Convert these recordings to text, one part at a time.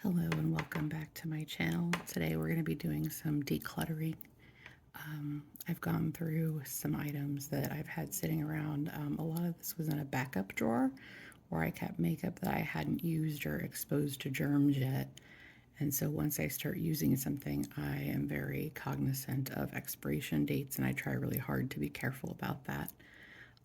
Hello and welcome back to my channel. Today we're going to be doing some decluttering. I've gone through some items that I've had sitting around. A lot of this was in a backup drawer where I kept makeup that I hadn't used or exposed to germs yet. And so once I start using something, I am very cognizant of expiration dates and I try really hard to be careful about that.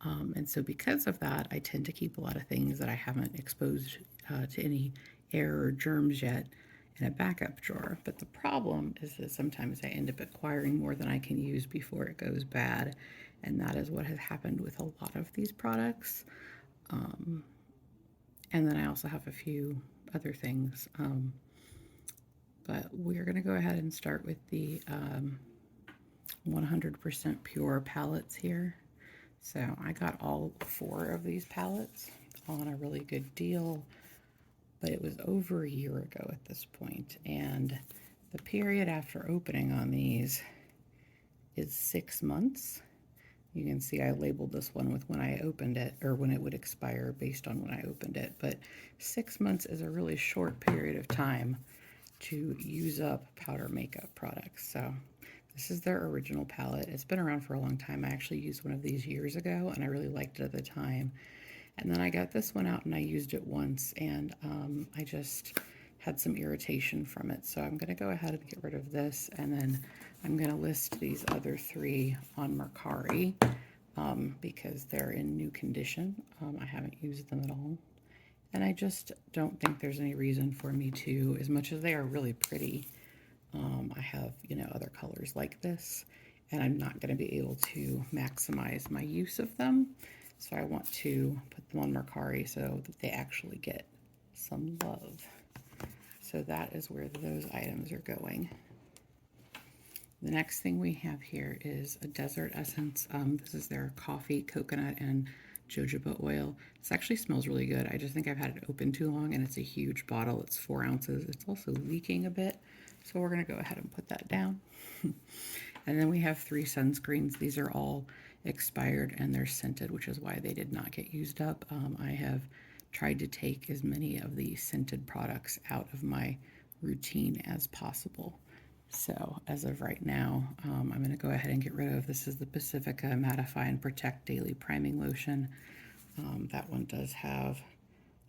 And so because of that, I tend to keep a lot of things that I haven't exposed to any air or germs yet in a backup drawer. But the problem is that sometimes I end up acquiring more than I can use before it goes bad. And that is what has happened with a lot of these products. And then I also have a few other things. But we're going to go ahead and start with the 100% pure palettes here. So I got all 4 of these palettes on a really good deal, but it was over a year ago at this point, and the period after opening on these is 6 months. You can see I labeled this one with when I opened it, or when it would expire based on when I opened it, but 6 months is a really short period of time to use up powder makeup products. So this is their original palette. It's been around for a long time. I actually used one of these years ago and I really liked it at the time. And then I got this one out and I used it once and I just had some irritation from it. So I'm going to go ahead and get rid of this, and then I'm going to list these other 3 on Mercari because they're in new condition. I haven't used them at all. And I just don't think there's any reason for me to, as much as they are really pretty, I have, other colors like this, and I'm not going to be able to maximize my use of them. So I want to put them on Mercari so that they actually get some love. So that is where those items are going. The next thing we have here is a Desert Essence. This is their coffee, coconut, and jojoba oil. This actually smells really good. I just think I've had it open too long, and it's a huge bottle. It's 4 ounces. It's also leaking a bit. So we're going to go ahead and put that down. And then we have 3 sunscreens. These are all expired and they're scented, which is why they did not get used up. I have tried to take as many of the scented products out of my routine as possible. So as of right now, I'm going to go ahead and get rid of, this is the Pacifica Mattify and Protect Daily Priming Lotion. That one does have,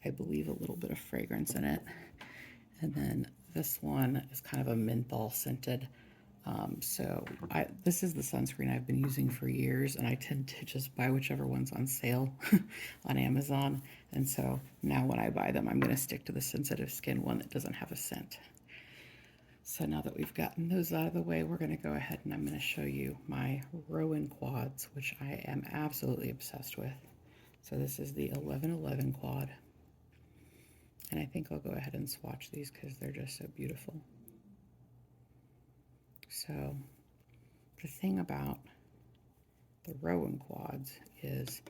I believe, a little bit of fragrance in it. And then this one is kind of a menthol scented. This is the sunscreen I've been using for years, and I tend to just buy whichever one's on sale on Amazon. And so now when I buy them, I'm going to stick to the sensitive skin one that doesn't have a scent. So now that we've gotten those out of the way, we're going to go ahead and I'm going to show you my Rowan quads, which I am absolutely obsessed with. So this is the 1111 quad. And I think I'll go ahead and swatch these because they're just so beautiful. So the thing about the Rowan quads is,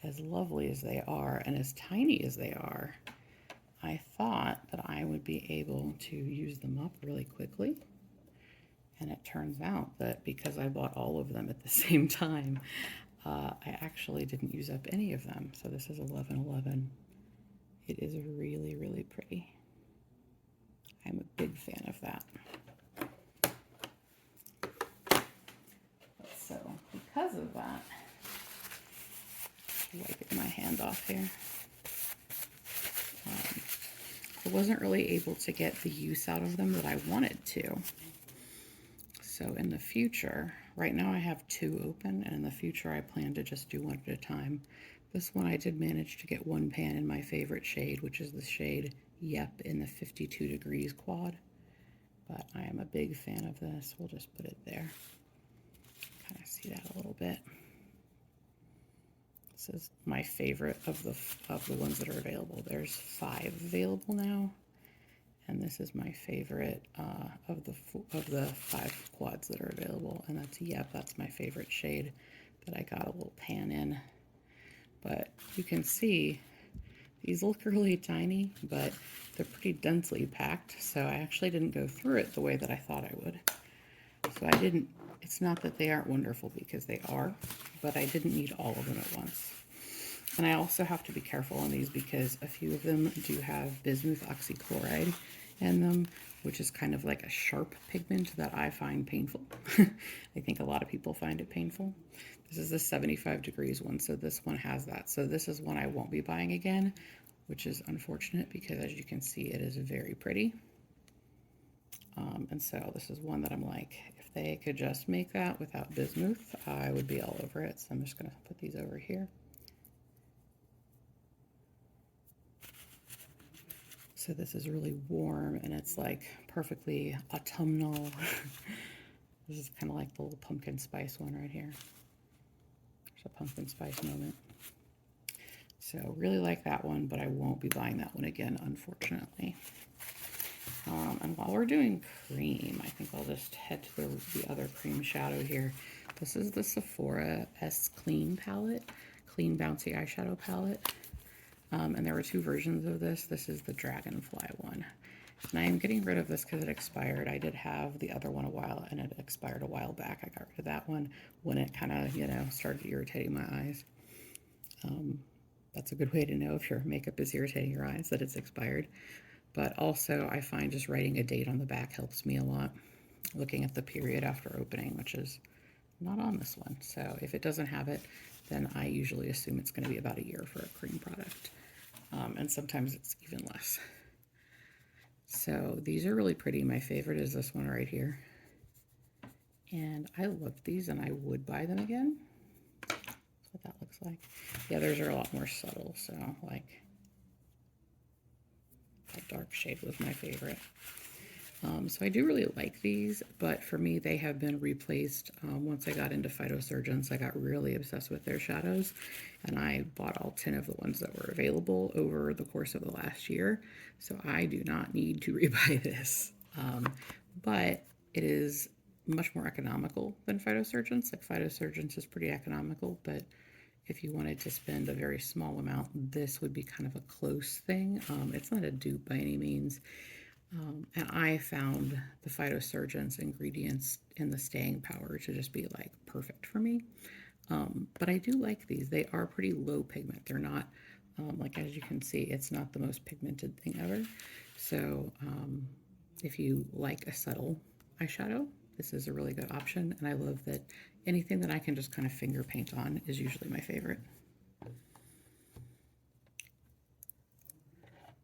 as lovely as they are and as tiny as they are, I thought that I would be able to use them up really quickly. And it turns out that because I bought all of them at the same time, I actually didn't use up any of them. So this is 1111. It is really, really pretty. I'm a big fan of that. So because of that, wiping my hand off here, I wasn't really able to get the use out of them that I wanted to. So in the future, right now I have 2 open, and in the future I plan to just do one at a time. This one I did manage to get 1 pan in my favorite shade, which is the shade Yep in the 52 degrees quad. But I am a big fan of this. We'll just put it there. Kind of see that a little bit. This is my favorite of the ones that are available. There's 5 available now, and this is my favorite of the 5 quads that are available. And that's Yep. That's my favorite shade that I got a little pan in. But you can see these look really tiny, but they're pretty densely packed. So I actually didn't go through it the way that I thought I would. So I didn't. It's not that they aren't wonderful, because they are, but I didn't need all of them at once. And I also have to be careful on these because a few of them do have bismuth oxychloride in them, which is kind of like a sharp pigment that I find painful. I think a lot of people find it painful. This is the 75 degrees one, so this one has that. So this is one I won't be buying again, which is unfortunate because as you can see, it is very pretty. And so this is one that I'm like, if they could just make that without bismuth, I would be all over it. So I'm just going to put these over here. So this is really warm and it's like perfectly autumnal. This is kind of like the little pumpkin spice one right here. There's a pumpkin spice moment. So really like that one, but I won't be buying that one again, unfortunately. And while we're doing cream, I think I'll just head to the other cream shadow here. This is the Sephora S Clean palette, Clean Bouncy Eyeshadow palette. And there were two versions of this. This is the Dragonfly one. And I am getting rid of this because it expired. I did have the other one a while, and it expired a while back. I got rid of that one when it kind of, started irritating my eyes. That's a good way to know if your makeup is irritating your eyes, that it's expired. But also, I find just writing a date on the back helps me a lot. Looking at the period after opening, which is not on this one. So if it doesn't have it, then I usually assume it's going to be about a year for a cream product. And sometimes it's even less. So these are really pretty. My favorite is this one right here. And I love these and I would buy them again. That's what that looks like. The others are a lot more subtle, so like that dark shade was my favorite. So I do really like these, but for me, they have been replaced. Once I got into Phytosurgeons, I got really obsessed with their shadows, and I bought all 10 of the ones that were available over the course of the last year. So I do not need to rebuy this, but it is much more economical than Phytosurgeons. Like Phytosurgeons is pretty economical, but if you wanted to spend a very small amount, this would be kind of a close thing. It's not a dupe by any means. And I found the Phytosurgeons ingredients in the staying power to just be like perfect for me. But I do like these. They are pretty low pigment. They're not, like as you can see, it's not the most pigmented thing ever. So if you like a subtle eyeshadow, this is a really good option. And I love that anything that I can just kind of finger paint on is usually my favorite.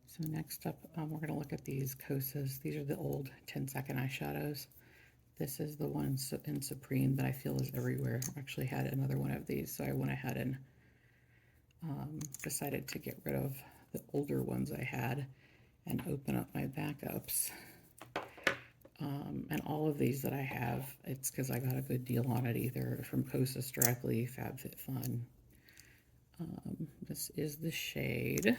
So next up, we're going to look at these Kosas. These are the old 10-second eyeshadows. This is the one in Supreme that I feel is everywhere. I actually had another one of these, so I went ahead and decided to get rid of the older ones I had and open up my backups. And all of these that I have, it's because I got a good deal on it, either from Kosas directly, FabFitFun. This is the shade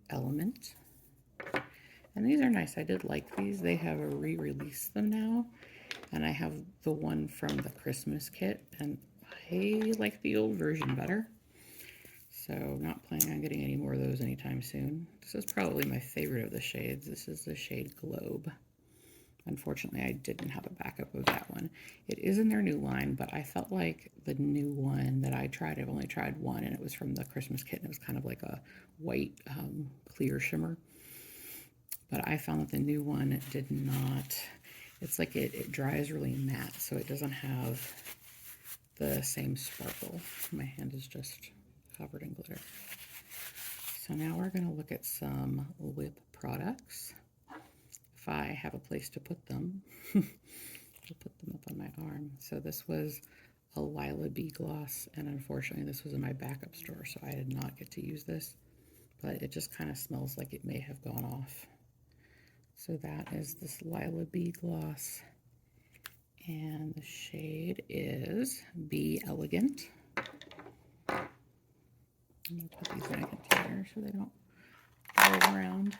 Element. And these are nice. I did like these. They have re-released them now. And I have the one from the Christmas kit. And I like the old version better. So not planning on getting any more of those anytime soon. This is probably my favorite of the shades. This is the shade Globe. Unfortunately, I didn't have a backup of that one. It is in their new line, but I felt like the new one that I tried, I've only tried one, and it was from the Christmas kit, and it was kind of like a white clear shimmer. But I found that the new one did not, it's like it dries really matte, so it doesn't have the same sparkle. My hand is just covered in glitter. So now we're going to look at some lip products. If I have a place to put them, I'll put them up on my arm. So this was a Lila Bee gloss, and unfortunately this was in my backup store, so I did not get to use this, but it just kind of smells like it may have gone off. So that is this Lila Bee gloss, and the shade is Be Elegant. I'm going to put these in a container so they don't roll around.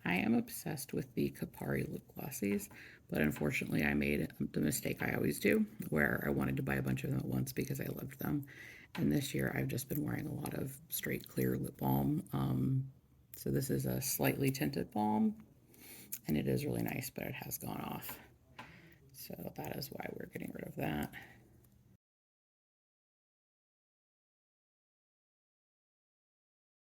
I am obsessed with the Kapari lip glossies, but unfortunately I made the mistake I always do, where I wanted to buy a bunch of them at once because I loved them. And this year I've just been wearing a lot of straight clear lip balm. So this is a slightly tinted balm, and it is really nice, but it has gone off. So that is why we're getting rid of that.